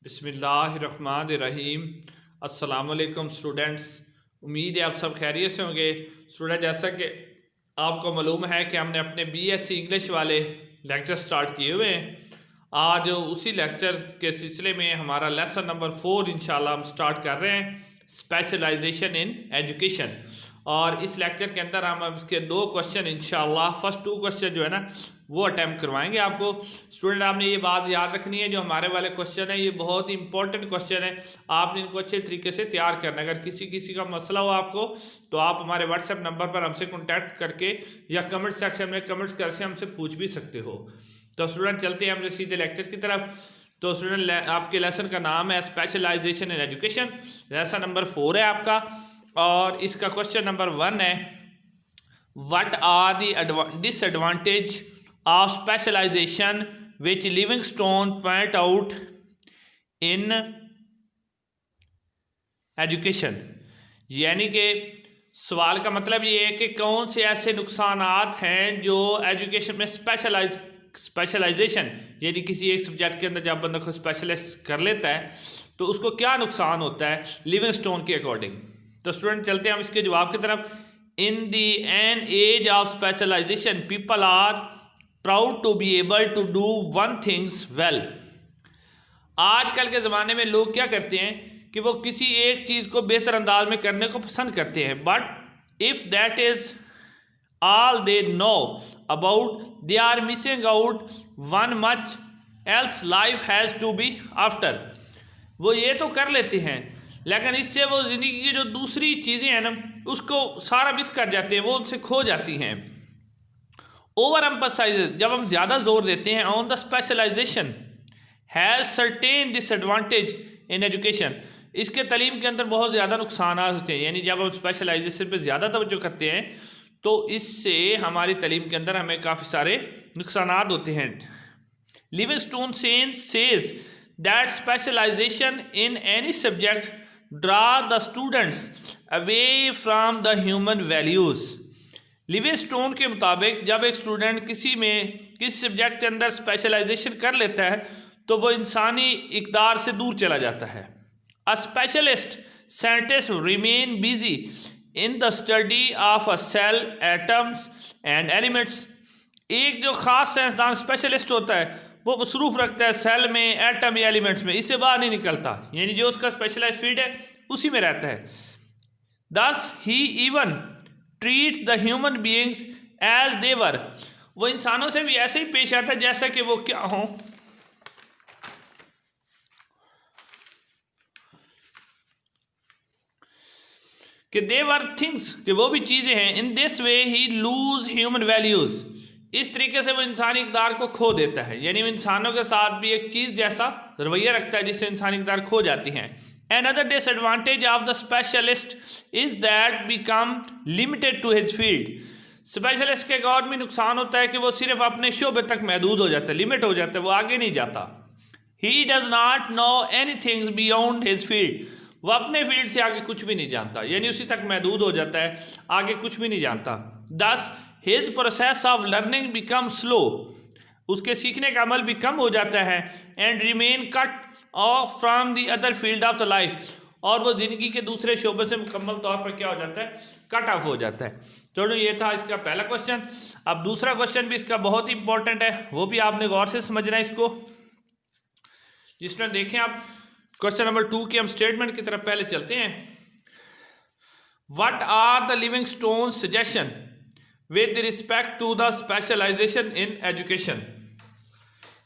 बिस्मिल्लाहिर्रहमानिर्रहीम। अस्सलाम वालेकुम स्टूडेंट्स, उम्मीद है आप सब खैरियत से होंगे। स्टूडेंट, जैसा कि आपको मालूम है कि हमने अपने बीएससी इंग्लिश वाले लेक्चर स्टार्ट किए हुए हैं। आज उसी लेक्चर के सिलसिले में हमारा लेसन नंबर 4 इंशाल्लाह हम स्टार्ट कर रहे हैं, स्पेशलाइजेशन इन एजुकेशन। और इस लेक्चर के अंदर हम इसके 2 क्वेश्चन इंशाल्लाह, फर्स्ट 2 क्वेश्चन जो है ना वो अटैम्प्ट करवाएंगे आपको। स्टूडेंट, आपने ये बात याद रखनी है, जो हमारे वाले क्वेश्चन है ये बहुत ही इंपॉर्टेंट क्वेश्चन है। आपने इनको अच्छे तरीके से तैयार करना है। अगर किसी का मसला हो आपको तो आप हमारे व्हाट्सएप नंबर पर हमसे कॉन्टैक्ट करके या कमेंट सेक्शन में कमेंट्स करके हमसे पूछ भी सकते हो। तो स्टूडेंट, चलते हैं हम सीधे लेक्चर की तरफ। तो स्टूडेंट, आपके लेसन का नाम है specialization in education. Lesson number 4 है आपका, और इसका क्वेश्चन नंबर 1 है, what are the disadvantage of specialization which Livingstone point out in education। यानी कि सवाल का मतलब ये है कि कौन से ऐसे नुकसानात हैं जो एजुकेशन में स्पेशलाइजेशन यानी किसी एक सब्जेक्ट के अंदर जब बंदा को स्पेशलाइज कर लेता है तो उसको क्या नुकसान होता है लिविंगस्टोन के अकॉर्डिंग। तो स्टूडेंट, चलते हैं हम इसके जवाब की तरफ। In the an age of specialization people are proud to be able to do one things well. आजकल के ज़माने में लोग क्या करते हैं कि वो किसी एक चीज़ को बेहतर अंदाज में करने को पसंद करते हैं, but if that is all they know about, they are missing out one much else life has to be after। वो ये तो कर लेते हैं लेकिन इससे वो ज़िंदगी की जो दूसरी चीज़ें हैं ना उसको सारा मिस कर जाते हैं, वो उनसे खो जाती हैं। ओवर एम्फसाइज, जब हम ज़्यादा जोर देते हैं on the specialization has certain disadvantage in education, इसके तालीम के अंदर बहुत ज़्यादा नुकसान होते हैं। यानी जब हम स्पेशलाइजेशन पे ज़्यादा तवज्जो करते हैं तो इससे हमारी तालीम के अंदर हमें काफ़ी सारे नुकसान होते हैं। Livingstone says that specialization in any subject draw the students away from the human values. Livingstone के मुताबिक जब एक स्टूडेंट किसी सब्जेक्ट के अंदर स्पेशलाइजेशन कर लेता है तो वो इंसानी इक़दार से दूर चला जाता है। A specialist scientist remain busy in the study of a cell, atoms and elements. एक जो ख़ास साइंसदान स्पेशलिस्ट होता है वो मसरूफ़ रखता है सेल में, एटम या एलिमेंट्स में, इससे बाहर नहीं निकलता। यानी जो उसका स्पेशलाइज फील्ड है उसी में रहता है। Thus he even treat the human beings as they were, वो इंसानों से भी ऐसे ही पेश आता है जैसा कि वो क्या हों। कि दे वर थिंग्स, कि वो भी चीज़ें हैं। In this way he lose human values, इस तरीके से वो इंसानी इक़दार को खो देता है। यानी वो इंसानों के साथ भी एक चीज़ जैसा रवैया रखता है जिससे इंसानी इक़दार खो जाती हैं। Another disadvantage of the specialist is that become limited to his field। Specialist के एक और भी नुकसान होता है कि वो सिर्फ अपने शोबे तक महदूद हो जाता है, लिमिट हो जाता है, वो आगे नहीं जाता। He does not know anything beyond his field, वो अपने फील्ड से आगे कुछ भी नहीं जानता, यानी उसी तक महदूद हो जाता है, आगे कुछ भी नहीं जानता। Thus his process of learning becomes slow, उसके सीखने का अमल भी कम हो जाता है। And remain cut off from the other field of the life, और वो ज़िंदगी के दूसरे शोबे से मुकम्मल तौर पर क्या हो जाता है, कट ऑफ हो जाता है। तो ये था इसका पहला क्वेश्चन। अब दूसरा क्वेश्चन भी इसका बहुत ही इंपॉर्टेंट है, वो भी आपने गौर से समझना है इसको। जिसमें देखें आप क्वेश्चन नंबर 2 की हम स्टेटमेंट की तरफ पहले चलते हैं। What are the Livingstone suggestion with respect to the specialization in education,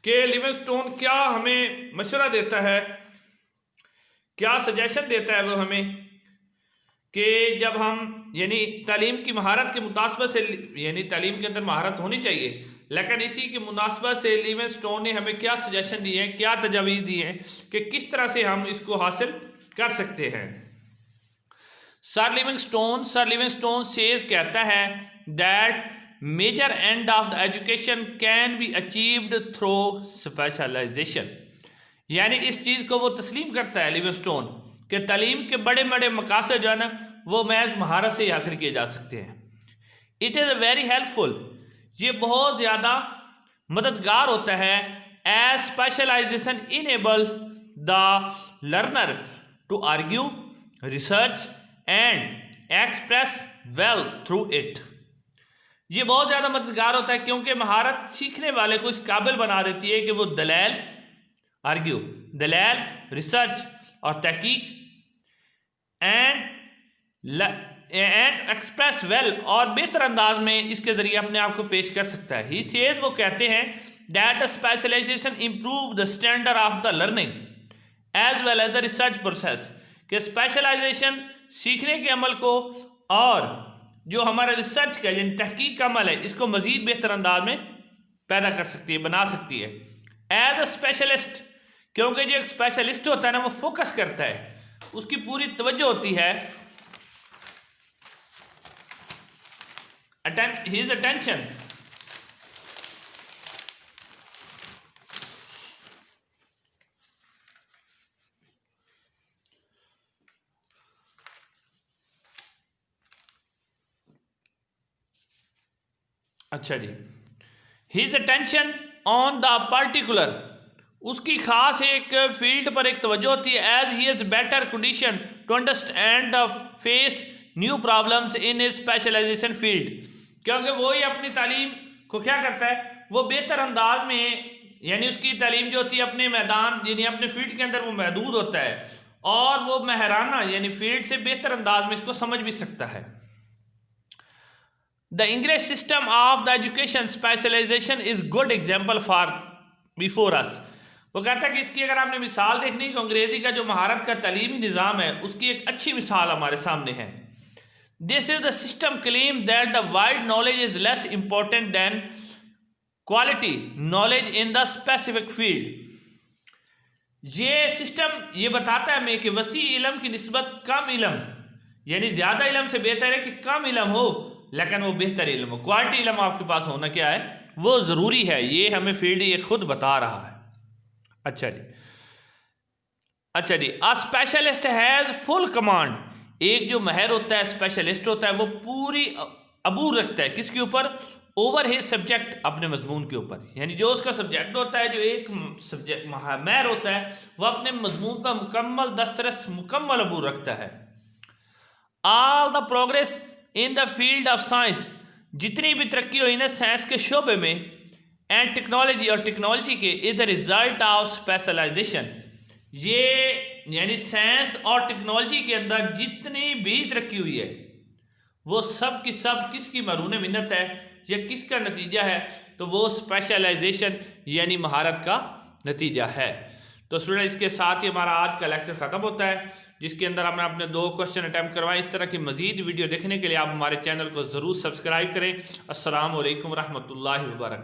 कि लिविंगस्टोन क्या हमें मशवरा देता है, क्या सजेशन देता है वो हमें, कि जब हम यानी तालीम की महारत के मुतासबत से, यानी तालीम के अंदर महारत होनी चाहिए, लेकिन इसी की मुनासबत से लिविंगस्टोन ने हमें क्या सजेशन दिए हैं, क्या तजावीज़ दी हैं कि किस तरह से हम इसको हासिल कर सकते हैं। सर लिविंगस्टोन सेज कहता है that major end of the education can be achieved through specialization. यानी इस चीज़ को वो तस्लीम करता है लिविंगस्टोन कि तालीम के बड़े बड़े मकासद जो है ना वो महज महारत से ही हासिल किए जा सकते हैं। इट इज़ वेरी हेल्पफुल, ये बहुत ज़्यादा मददगार होता है। As specialization enable the learner to argue, research and express well through it. ये बहुत ज़्यादा मददगार होता है क्योंकि महारत सीखने वाले को इस काबिल बना देती है कि वो दलाल, आर्ग्यू, दलाल, रिसर्च और तहकीक एंड एक्सप्रेस वेल और बेहतर अंदाज में इसके जरिए अपने आप को पेश कर सकता है। ही सेज, वो कहते हैं that specialization improve the standard of the learning as well as the research process, कि स्पेशलाइजेशन सीखने के अमल को और जो हमारा रिसर्च का यानी तहकीक का अमल है इसको मजीद बेहतर अंदाज में पैदा कर सकती है, बना सकती है। एज अ स्पेशलिस्ट, क्योंकि जो एक स्पेशलिस्ट होता है ना वो फोकस करता है, उसकी पूरी तवज्जो होती है, his attention अच्छा जी, his attention on the particular, उसकी खास एक फील्ड पर एक तवज्जो होती है। As he is better condition to understand the face new problems in his specialization field, क्योंकि वो ही अपनी तालीम को क्या करता है, वो बेहतर अंदाज में, यानी उसकी तालीम जो होती है अपने मैदान यानी अपने फील्ड के अंदर वो महदूद होता है और वो महराना यानी फील्ड से बेहतर अंदाज में इसको समझ भी सकता है। The English system of the education specialization is good example for before us, वो कहता है कि इसकी अगर आपने मिसाल देखनी है तो अंग्रेजी का जो महारत का तालीमी निज़ाम है उसकी एक अच्छी मिसाल हमारे सामने है। This is the system claim that the wide knowledge is less important than quality knowledge in the specific field. ये सिस्टम ये बताता है हमें कि वसी इलम की निस्बत कम इलम, यानी ज़्यादा इलम से बेहतर है कि कम इलम हो लेकिन वो बेहतर इलम हो, क्वालिटी इलम आपके पास होना क्या है वो ज़रूरी है, ये हमें फील्ड ये खुद बता रहा है। अच्छा जी, a specialist has full command, एक जो माहिर होता है स्पेशलिस्ट होता है वो पूरी अबूर रखता है किसके ऊपर, ओवर हिज सब्जेक्ट, अपने मजमून के ऊपर, यानी जो उसका सब्जेक्ट होता है, जो एक सब्जेक्ट माहिर होता है वो अपने मजमून पर मुकम्मल दस्तरस मुकम्मल अबूर रखता है। All the progress in the field of science, जितनी भी तरक्की हुई ना साइंस के शोबे में, एंड टेक्नोलॉजी और टेक्नोलॉजी के, is the result of specialization, ये यानी साइंस और टेक्नोलॉजी के अंदर जितनी भी तरक्की हुई है वो सब की सब किसकी मरून मिन्नत है या किसका नतीजा है, तो वो स्पेशलाइजेशन यानी महारत का नतीजा है। तो स्टूडेंट इसके साथ ही हमारा आज का लेक्चर ख़त्म होता है, जिसके अंदर हमने अपने 2 क्वेश्चन अटैम्प्ट करवाए। इस तरह की मजीद वीडियो देखने के लिए आप हमारे चैनल को ज़रूर सब्सक्राइब करें। अस्सलाम वालेकुम रहमतुल्लाहि व बरकातहू।